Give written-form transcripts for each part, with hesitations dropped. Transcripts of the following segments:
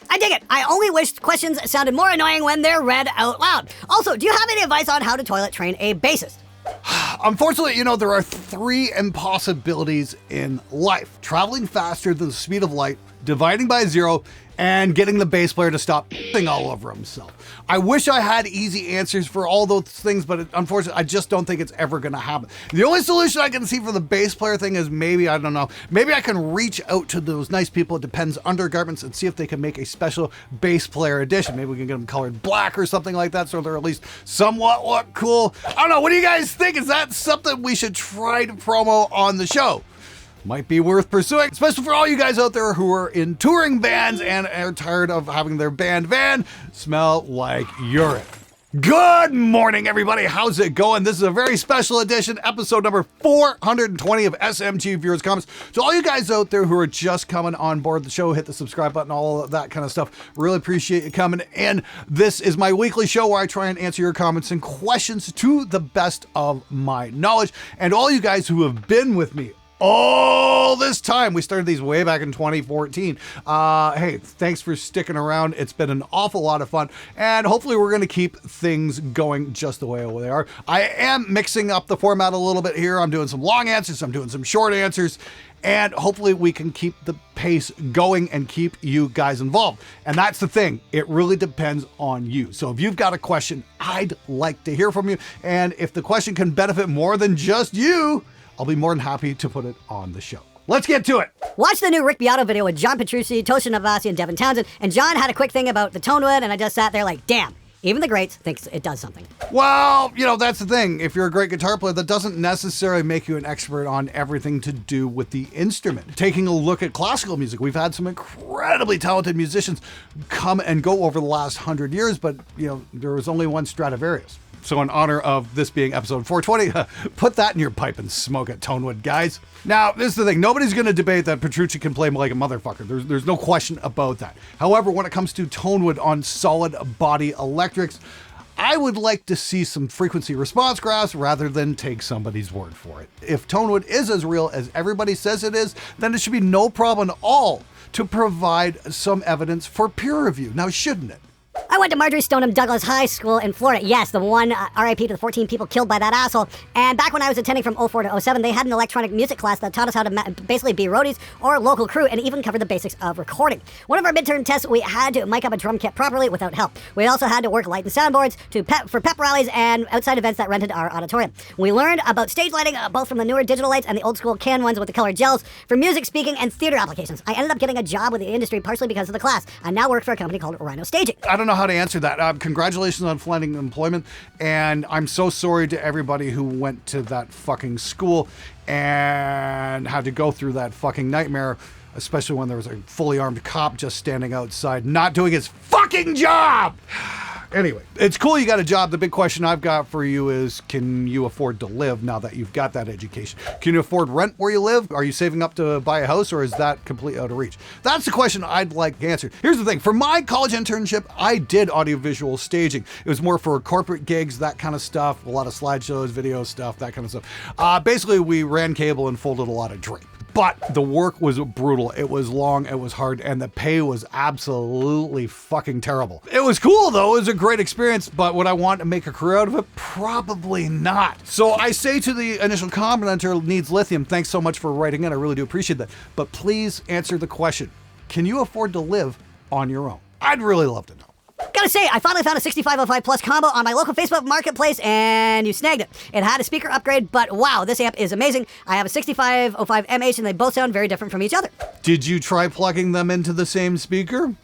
I dig it. I only wish questions sounded more annoying when they're read out loud. Also, do you have any advice on how to toilet train a bassist? Unfortunately, there are 3 impossibilities in life. Traveling faster than the speed of light, dividing by 0, and getting the bass player to stop all over himself. I wish I had easy answers for all those things, but unfortunately, I just don't think it's ever going to happen. The only solution I can see for the bass player thing is maybe I can reach out to those nice people at Depends Undergarments and see if they can make a special bass player edition. Maybe we can get them colored black or something like that so they're at least somewhat look cool. I don't know. What do you guys think? Is that something we should try to promo on the show? Might be worth pursuing, especially for all you guys out there who are in touring bands and are tired of having their band van smell like urine. Good morning, everybody. How's it going? This is a very special edition, episode number 420 of SMG Viewers Comments. So all you guys out there who are just coming on board the show, hit the subscribe button, all of that kind of stuff. Really appreciate you coming in. This is my weekly show where I try and answer your comments and questions to the best of my knowledge. And all you guys who have been with me all this time, we started these way back in 2014. Hey, thanks for sticking around. It's been an awful lot of fun, and hopefully we're going to keep things going just the way they are. I am mixing up the format a little bit here. I'm doing some long answers, I'm doing some short answers, and hopefully we can keep the pace going and keep you guys involved. And that's the thing. It really depends on you. So if you've got a question, I'd like to hear from you. And if the question can benefit more than just you, I'll be more than happy to put it on the show. Let's get to it. Watch the new Rick Beato video with John Petrucci, Tosha Navasi, and Devin Townsend. And John had a quick thing about the Tonewood, and I just sat there like, damn, even the greats thinks it does something. Well, that's the thing. If you're a great guitar player, that doesn't necessarily make you an expert on everything to do with the instrument. Taking a look at classical music, we've had some incredibly talented musicians come and go over the last 100 years, but, there was only one Stradivarius. So in honor of this being episode 420, put that in your pipe and smoke it, Tonewood guys. Now, this is the thing. Nobody's going to debate that Petrucci can play like a motherfucker. There's no question about that. However, when it comes to Tonewood on solid body electrics, I would like to see some frequency response graphs rather than take somebody's word for it. If Tonewood is as real as everybody says it is, then it should be no problem at all to provide some evidence for peer review. Now, shouldn't it? I went to Marjorie Stoneham Douglas High School in Florida. Yes, the one RIP to the 14 people killed by that asshole. And back when I was attending from 04 to 07, they had an electronic music class that taught us how to basically be roadies or local crew and even cover the basics of recording. One of our midterm tests, we had to mic up a drum kit properly without help. We also had to work light and soundboards for pep rallies and outside events that rented our auditorium. We learned about stage lighting, both from the newer digital lights and the old school can ones with the colored gels for music, speaking, and theater applications. I ended up getting a job with the industry partially because of the class. I now work for a company called Rhino Staging. I don't know how to answer that. Congratulations on finding employment, and I'm so sorry to everybody who went to that fucking school and had to go through that fucking nightmare, especially when there was a fully armed cop just standing outside not doing his fucking job. Anyway, it's cool you got a job. The big question I've got for you is, can you afford to live now that you've got that education? Can you afford rent where you live? Are you saving up to buy a house, or is that completely out of reach? That's the question I'd like answered. Here's the thing. For my college internship, I did audiovisual staging. It was more for corporate gigs, that kind of stuff, a lot of slideshows, video stuff, that kind of stuff. Basically, we ran cable and folded a lot of drape. But the work was brutal. It was long, it was hard, and the pay was absolutely fucking terrible. It was cool though, it was a great experience, but would I want to make a career out of it? Probably not. So I say to the initial commenter, needs lithium, thanks so much for writing in, I really do appreciate that. But please answer the question, can you afford to live on your own? I'd really love to know. Gotta say, I finally found a 6505 Plus combo on my local Facebook marketplace, and you snagged it. It had a speaker upgrade, but wow, this amp is amazing. I have a 6505 MH, and they both sound very different from each other. Did you try plugging them into the same speaker?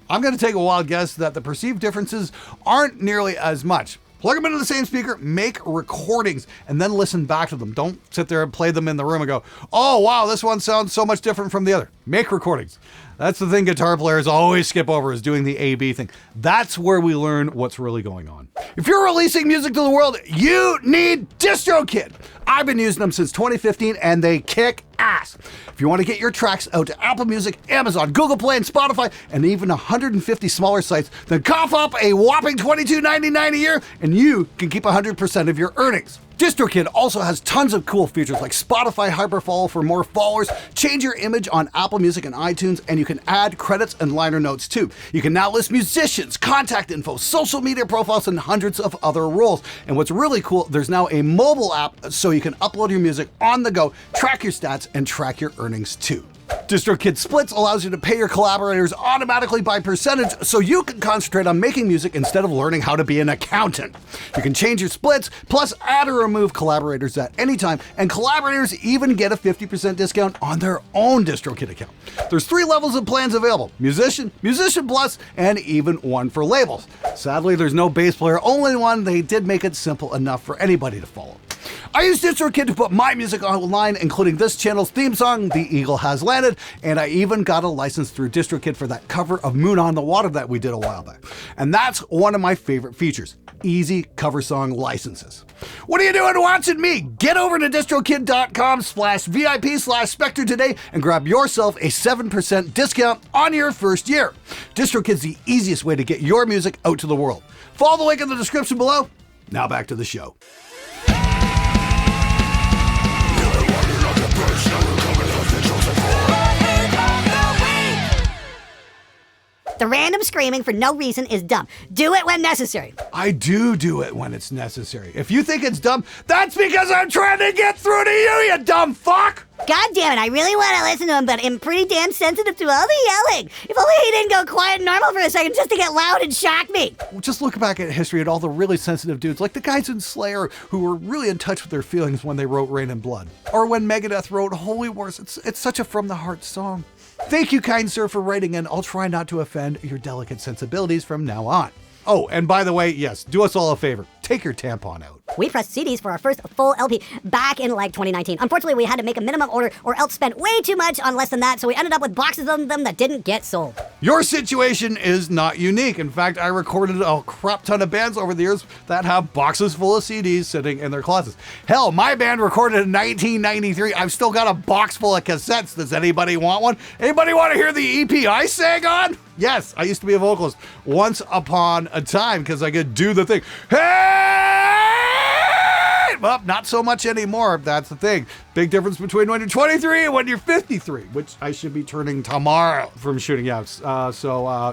I'm gonna take a wild guess that the perceived differences aren't nearly as much. Plug them into the same speaker, make recordings, and then listen back to them. Don't sit there and play them in the room and go, oh wow, this one sounds so much different from the other. Make recordings. That's the thing guitar players always skip over, is doing the A-B thing. That's where we learn what's really going on. If you're releasing music to the world, you need DistroKid. I've been using them since 2015 and they kick ass. If you want to get your tracks out to Apple Music, Amazon, Google Play, and Spotify, and even 150 smaller sites, then cough up a whopping $22.99 a year and you can keep 100% of your earnings. DistroKid also has tons of cool features like Spotify Hyperfollow for more followers, change your image on Apple Music and iTunes, and you can add credits and liner notes too. You can now list musicians, contact info, social media profiles, and hundreds of other roles. And what's really cool, there's now a mobile app so you can upload your music on the go, track your stats, and track your earnings too. DistroKid Splits allows you to pay your collaborators automatically by percentage so you can concentrate on making music instead of learning how to be an accountant. You can change your splits, plus add or remove collaborators at any time, and collaborators even get a 50% discount on their own DistroKid account. There's 3 levels of plans available: Musician, Musician Plus, and even one for labels. Sadly, there's no bass player, only one. They did make it simple enough for anybody to follow. I use DistroKid to put my music online, including this channel's theme song, The Eagle Has Landed, and I even got a license through DistroKid for that cover of Moon on the Water that we did a while back. And that's one of my favorite features: easy cover song licenses. What are you doing watching me? Get over to distrokid.com/VIP/Spectre today and grab yourself a 7% discount on your first year. DistroKid's the easiest way to get your music out to the world. Follow the link in the description below. Now back to the show. The random screaming for no reason is dumb. Do it when necessary. I do it when it's necessary. If you think it's dumb, that's because I'm trying to get through to you, you dumb fuck! God damn it, I really want to listen to him, but I'm pretty damn sensitive to all the yelling. If only he didn't go quiet and normal for a second just to get loud and shock me. Just look back at history at all the really sensitive dudes, like the guys in Slayer who were really in touch with their feelings when they wrote Rain and Blood. Or when Megadeth wrote Holy Wars. It's such a from-the-heart song. Thank you, kind sir, for writing in. I'll try not to offend your delicate sensibilities from now on. Oh, and by the way, yes, do us all a favor. Take your tampon out. We pressed CDs for our first full LP back in like 2019. Unfortunately, we had to make a minimum order or else spend way too much on less than that, so we ended up with boxes of them that didn't get sold. Your situation is not unique. In fact, I recorded a crap ton of bands over the years that have boxes full of CDs sitting in their closets. Hell, my band recorded in 1993. I've still got a box full of cassettes. Does anybody want one? Anybody want to hear the EP I sang on? Yes, I used to be a vocalist once upon a time because I could do the thing. Hey! Well, not so much anymore. That's the thing. Big difference between when you're 23 and when you're 53, which I should be turning tomorrow from shooting out.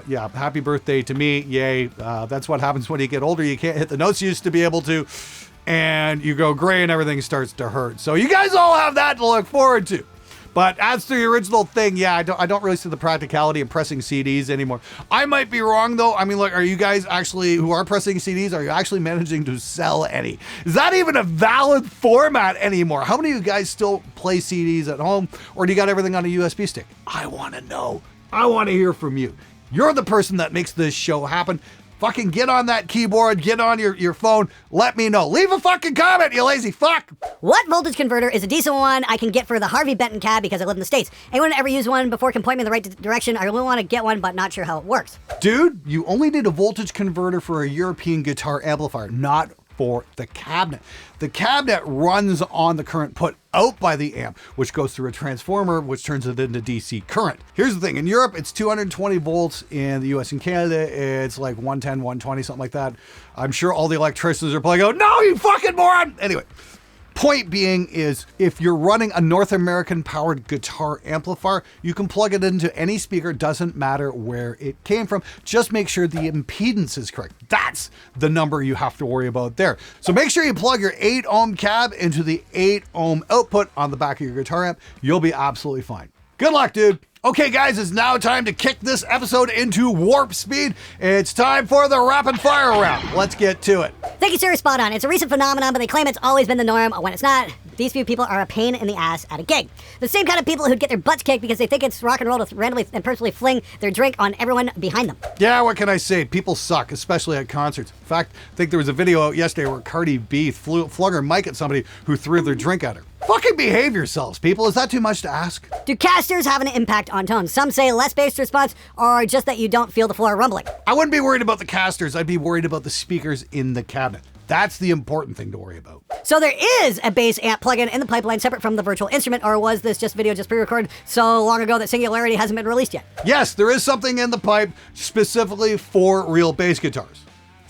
Yeah, happy birthday to me. Yay. That's what happens when you get older. You can't hit the notes you used to be able to, and you go gray and everything starts to hurt. So you guys all have that to look forward to. But as to the original thing, yeah, I don't really see the practicality of pressing CDs anymore. I might be wrong though. I mean, like, are you guys actually, who are pressing CDs, are you actually managing to sell any? Is that even a valid format anymore? How many of you guys still play CDs at home, or do you got everything on a USB stick? I want to know. I want to hear from you. You're the person that makes this show happen. Fucking get on that keyboard, get on your phone, let me know. Leave a fucking comment, you lazy fuck! What voltage converter is a decent one I can get for the Harvey Benton cab because I live in the States? Anyone ever used one before can point me in the right direction? I really want to get one, but not sure how it works. Dude, you only need a voltage converter for a European guitar amplifier, not for the cabinet. The cabinet runs on the current put out by the amp, which goes through a transformer, which turns it into DC current. Here's the thing, in Europe, it's 220 volts. In the US and Canada, it's like 110, 120, something like that. I'm sure all the electricians are probably going, no, you fucking moron! Anyway, point being is, if you're running a North American powered guitar amplifier, you can plug it into any speaker, doesn't matter where it came from. Just make sure the impedance is correct. That's the number you have to worry about there. So make sure you plug your 8 ohm cab into the 8 ohm output on the back of your guitar amp. You'll be absolutely fine. Good luck, dude. Okay, guys, it's now time to kick this episode into warp speed. It's time for the rapid fire round. Let's get to it. Thank you, sir. Spot on. It's a recent phenomenon, but they claim it's always been the norm. When it's not, these few people are a pain in the ass at a gig. The same kind of people who'd get their butts kicked because they think it's rock and roll to randomly and purposely fling their drink on everyone behind them. Yeah, what can I say? People suck, especially at concerts. In fact, I think there was a video out yesterday where Cardi B flung her mic at somebody who threw their drink at her. Fucking behave yourselves, people. Is that too much to ask? Do casters have an impact on tone? Some say less bass response, or just that you don't feel the floor rumbling. I wouldn't be worried about the casters. I'd be worried about the speakers in the cabinet. That's the important thing to worry about. So there is a bass amp plugin in the pipeline separate from the virtual instrument, or was this just video just pre-recorded so long ago that Singularity hasn't been released yet? Yes, there is something in the pipe specifically for real bass guitars.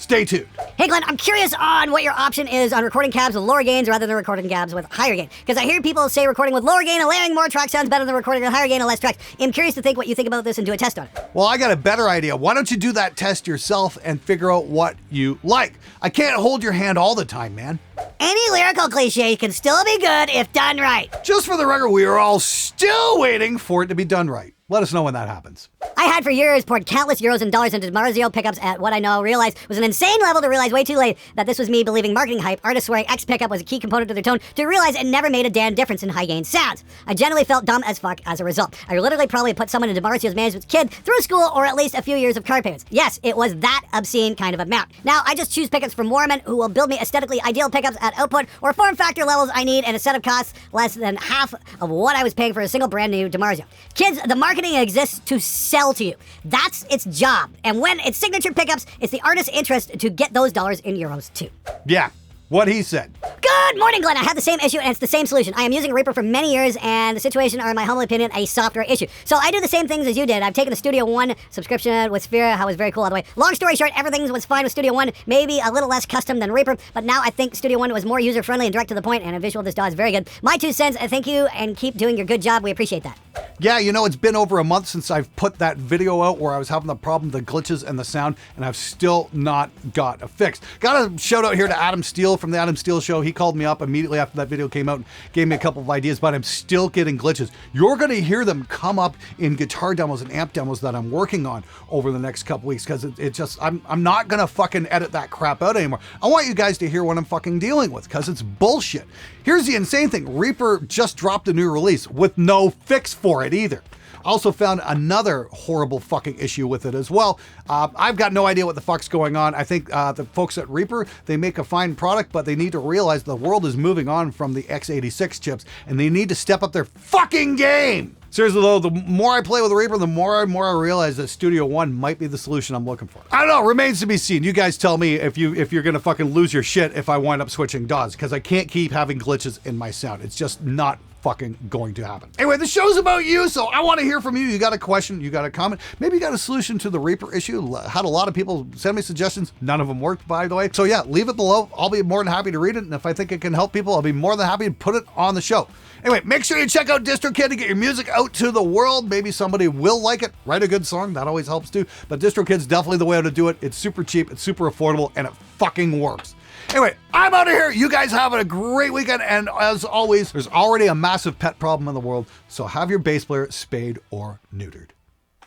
Stay tuned. Hey Glenn, I'm curious on what your option is on recording cabs with lower gains rather than recording cabs with higher gain. Because I hear people say recording with lower gain, allowing more track sounds better than recording with higher gain and less tracks. I'm curious to think what you think about this and do a test on it. Well, I got a better idea. Why don't you do that test yourself and figure out what you like? I can't hold your hand all the time, man. Any lyrical cliche can still be good if done right. Just for the record, we are all still waiting for it to be done right. Let us know when that happens. I had for years poured countless euros and dollars into DiMarzio pickups at what I now realize was an insane level to realize way too late that this was me believing marketing hype, artists swearing X pickup was a key component to their tone, to realize it never made a damn difference in high gain sounds. I generally felt dumb as fuck as a result. I literally probably put someone in DiMarzio's management's kid through school or at least a few years of car payments. Yes, it was that obscene kind of amount. Now I just choose pickups from Warman who will build me aesthetically ideal pickups at output or form factor levels I need and a set of costs less than half of what I was paying for a single brand new DiMarzio. Kids, the marketing exists to sell to you. That's its job. And when it's signature pickups, it's the artist's interest to get those dollars in euros too. Yeah, what he said. Good morning, Glenn. I had the same issue and it's the same solution. I am using Reaper for many years and the situation are, in my humble opinion, a software issue. So I do the same things as you did. I've taken the Studio One subscription with Sphere, how it was very cool all the way. Long story short, everything was fine with Studio One, maybe a little less custom than Reaper, but now I think Studio One was more user-friendly and direct to the point, and a visual this DAW is very good. My 2 cents, thank you, and keep doing your good job. We appreciate that. Yeah, you know, it's been over a month since I've put that video out where I was having the problem, the glitches and the sound, and I've still not got it fixed. Got a shout out here to Adam Steele from the Adam Steele Show. He called me up immediately after that video came out and gave me a couple of ideas, but I'm still getting glitches. You're going to hear them come up in guitar demos and amp demos that I'm working on over the next couple weeks because it just, I'm not going to fucking edit that crap out anymore. I want you guys to hear what I'm fucking dealing with because it's bullshit. Here's the insane thing. Reaper just dropped a new release with no fix for it either. Also found another horrible fucking issue with it as well. I've got no idea what the fuck's going on. I think the folks at Reaper, they make a fine product, but they need to realize the world is moving on from the x86 chips and they need to step up their fucking game. Seriously though, the more I play with Reaper, the more I realize that Studio One might be the solution I'm looking for. I don't know, remains to be seen. You guys tell me if you're gonna fucking lose your shit if I wind up switching DAWs, because I can't keep having glitches in my sound. It's just not fucking going to happen. Anyway, the show's about you, so I want to hear from you. You got a question, you got a comment, maybe you got a solution to the Reaper issue. Had a lot of people send me suggestions. None of them worked, by the way. So yeah, leave it below. I'll be more than happy to read it, and if I think it can help people, I'll be more than happy to put it on the show. Anyway, make sure you check out DistroKid to get your music out to the world. Maybe somebody will like it. Write a good song, that always helps too. But DistroKid's definitely the way to do it. It's super cheap, it's super affordable, and it fucking works. Anyway, I'm out of here. You guys have a great weekend. And as always, there's already a massive pet problem in the world. So have your bass player spayed or neutered.